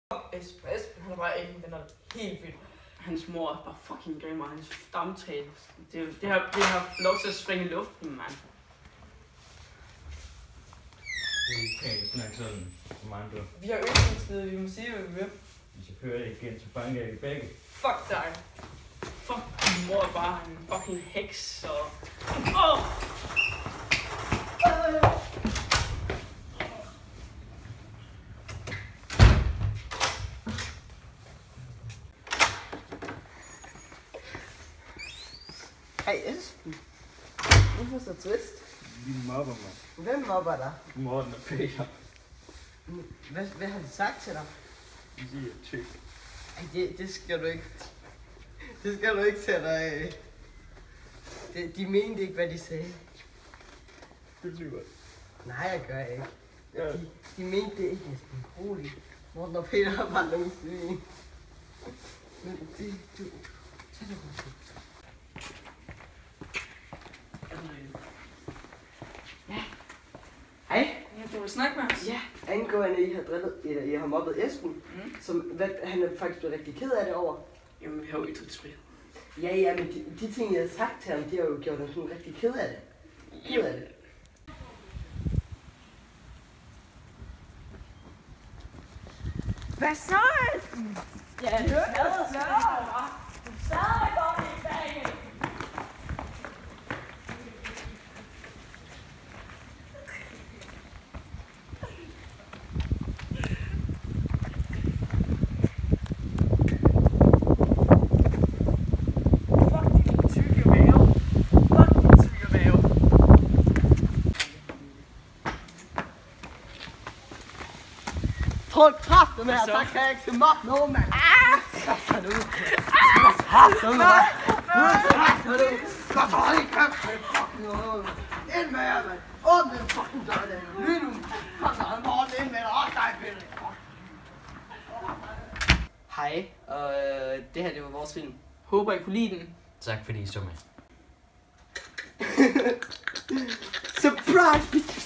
Esben, han er bare ingen, den er helt vildt. Hans mor er bare fucking grim, og hans stamtale. Det har lov til at springe i luften, mand. Det kan ikke snakke sådan som andre. Vi har ytringsfrihed, vi må sige, hvad vi vil. Hvis jeg kører det igen, så banker jeg i begge. Fuck dig. Fuck, din mor er bare en fucking heks, og... Hej Esben. Hvorfor så trist? De mobber mig. Hvem mobber dig? Morten og Peter. Hvad har de sagt til dig? De siger tyk. Ej, det skal du ikke. Det skal du ikke tage dig af. De mente ikke, hvad de sagde. Du lyver. Nej, jeg gør ikke. Ja. De mente det ikke, Esben. Rolig. Morten og Peter har bare nogle svin. Men det, du... Tag det roligt. Ja. Hej. Ja, du vil snakke med os? Ja, angående I har drillet, eller I har mobbet Esben, som han er faktisk blevet rigtig ked af det over. Jamen, vi har jo ytringsfrihed. Ja, men de ting, jeg har sagt til ham, de har jo gjort ham sådan rigtig ked af det. Ked af det. Hvad så, Esben? Ja, det er stadig godt i dag. Hold kraften med, så kan jeg ikke se mobbe nogen, mand. Kræfter du. Kræfter du. Kræfter du. Godt hold i kræfter, fucking noget. Ind med jer, mand. Åbn den fucking dør, der. Lyd nu. Kom så, han må ind med dig. Også dig, Peter. Hej, og det her, det var vores film. Håber, I kunne lide den. Tak fordi I så med. Surprise, bitch.